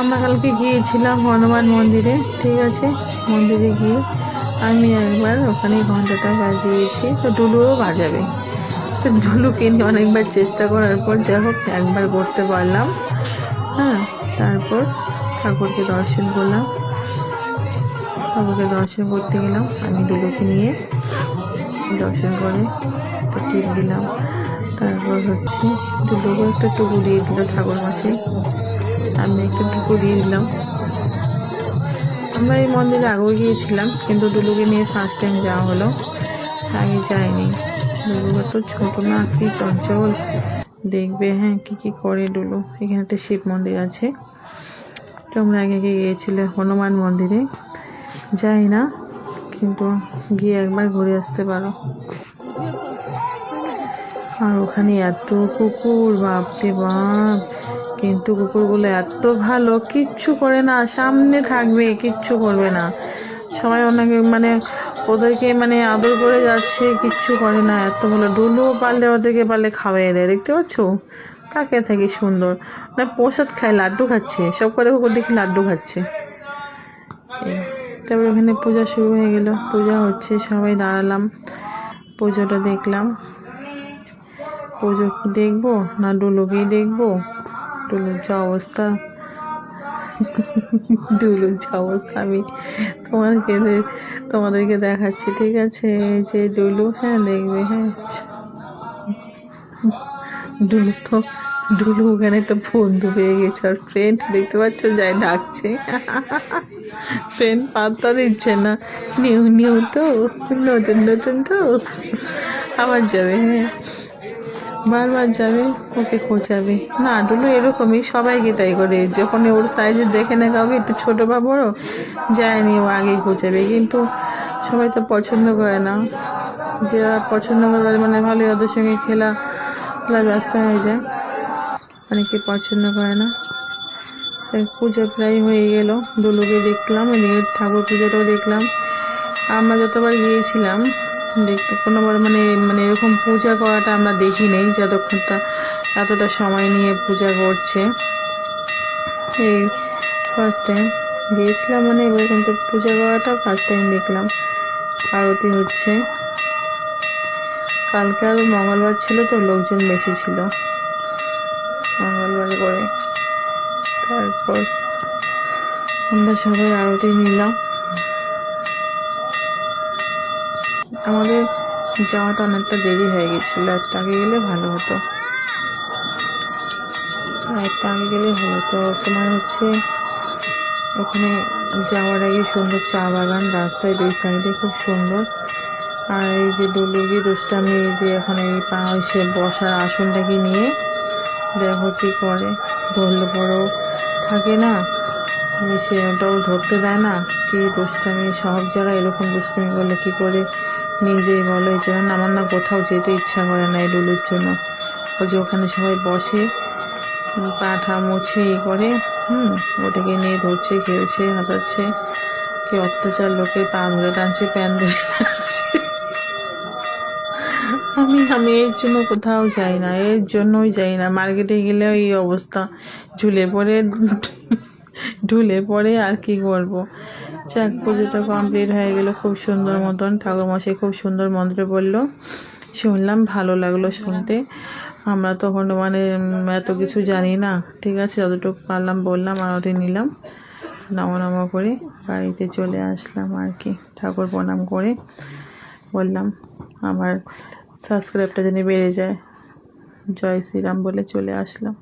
আমরা কালকে গিয়েছিলাম হনুমান মন্দিরে, ঠিক আছে। মন্দিরে গিয়ে আমি একবার ওখানে ঘন্টাটা বাজিয়েছি, তো ডুলুও বাজাবে। তো ডুলুকে নিয়ে অনেকবার চেষ্টা করার পর যাই হোক একবার করতে পারলাম। হ্যাঁ, তারপর ঠাকুরকে দর্শন করলাম। ঠাকুরকে দর্শন করতে গেলাম আমি ডুলুকে নিয়ে, দর্শন করে একটা টিপ দিলাম। তারপর হচ্ছে ডুলুকে একটা টুকু দিয়ে দিল ঠাকুর মাসে, আমি একটা টুকু দিয়ে দিলাম। আমরা এই মন্দিরে আগেও গিয়েছিলাম, কিন্তু ডুলুকে নিয়ে ফার্স্ট টাইম যাওয়া হলো, আগে যাইনি। ডুলুকে তো ছোটো না, কি চঞ্চল দেখবে। হ্যাঁ, কি করে ডুলু। এখানে একটা শিব মন্দির আছে, তোমরা আগে গিয়েছিলে হনুমান মন্দিরে, যাই না, কিন্তু গিয়ে একবার ঘুরে আসতে পারো। আর ওখানে এত কুকুর, বাপরে বাপ, কিন্তু কুকুরগুলো এত ভালো, কিচ্ছু করে না, সামনে থাকবে, কিচ্ছু করবে না। সবাই ওনাকে ওদেরকে আদর করে যাচ্ছে, কিচ্ছু করে না, এত ভালো। ডুলুও পারলে ওদেরকে খাওয়াই দেয়, দেখতে পাচ্ছ তাকে থেকে সুন্দর। প্রসাদ খায়, লাড্ডু খাচ্ছে, সব করে কুকুর দেখি লাড্ডু খাচ্ছে। তারপরে ওখানে পূজা শুরু হয়ে গেল, পূজা হচ্ছে, সবাই দাঁড়ালাম, পুজোটা দেখলাম। পুজো কি দেখবো না ডুলুকেই দেখবো? ডুলুর যা অবস্থা, ডুলুর যা অবস্থা আমি তোমাদেরকে দেখাচ্ছি, ঠিক আছে। যে ডুলু, হ্যাঁ দেখবে, হ্যাঁ ডুলু ওখানে একটা বন্ধু পেয়ে গেছে, আর ফ্রেন্ড দেখতে পাচ্ছ যাই ডাকছে, ফ্রেন্ড পাত্তা দিচ্ছে না। নিউ তো, নতুন তো আবার যাবে, হ্যাঁ বারবার যাবে, ওকে খোঁচাবে না। ডুলু এরকমই, সবাইকে তাই করে, যখন ওর সাইজে দেখে না কাউকে একটু ছোটো বা বড়, যায়নি ও আগেই খোঁচাবে। কিন্তু সবাই তো পছন্দ করে না, যারা পছন্দ করে তাদের ভালোই ওদের সঙ্গে খেলা ব্যস্ত হয়ে যায়, অনেকে পছন্দ করে না। পুজো প্রায় হয়ে গেল, ডুলুকে দেখলাম, এদিকে ঠাকুর পুজোটাও দেখলাম। আমরা যতবার গিয়েছিলাম দেখতে কোনোবার এরকম পূজা করাটা আমরা দেখি নেই, যতক্ষণটা এতটা সময় নিয়ে পূজা করছে। এই ফার্স্ট টাইম গিয়েছিলাম, এরকম তো পূজা করাটা ফার্স্ট টাইম দেখলাম। আরতি হচ্ছে, কালকে আরও মঙ্গলবার ছিল তো লোকজন বেশি ছিল, মঙ্গলবার করে। তারপর আমরা সবাই আরতি নিলাম। আমাদের যাওয়াটা অনেকটা দেরি হয়ে গেছিলো, একটা আগে গেলে ভালো হতো, তোমার হচ্ছে ওখানে যাওয়ার আগে সুন্দর চা বাগান, রাস্তায় দুই সাইডে খুব সুন্দর। আর এই যে ডুলুগি দুষ্টামি, এই যে এখন এই সে বসার আসনটাকে নিয়ে দেখো কি করে, ধরলে পরেও থাকে না, সে ওটাও ধরতে দেয় না, কি দুষ্টামি। সব জায়গায় এরকম দুষ্টামি করলে কি করে নিজেই বলো। এই জন্য আমার না কোথাও যেতে ইচ্ছা করে না এই ডুলুর জন্য। ও যে ওখানে সবাই বসে, পাঠা মুছে করে, ওটাকে নিয়ে ধরছে, খেলছে, হাঁটাচ্ছে, কি অত্যাচার, লোকের পা ধরে টানছে, প্যান ধরে টানছে। আমি এর জন্য কোথাও যাই না, এর জন্যই যাই না। মার্কেটে গেলেও এই অবস্থা, ঢুলে পড়ে আর কি করবো। যাক, পুজোটা কমপ্লিট হয়ে গেল খুব সুন্দর মতন। ঠাকুরমশাই খুব সুন্দর মন্ত্র বললো, শুনলাম, ভালো লাগলো শুনতে। আমরা তো এত কিছু জানি না, ঠিক আছে, যতটুকু পারলাম বললাম, আরতি নিলাম, নম করে বাড়িতে চলে আসলাম আর কি। ঠাকুর প্রণাম করে বললাম আমার সাবস্ক্রাইবটা যেন বেড়ে যায়, জয় শ্রীরাম বলে চলে আসলাম।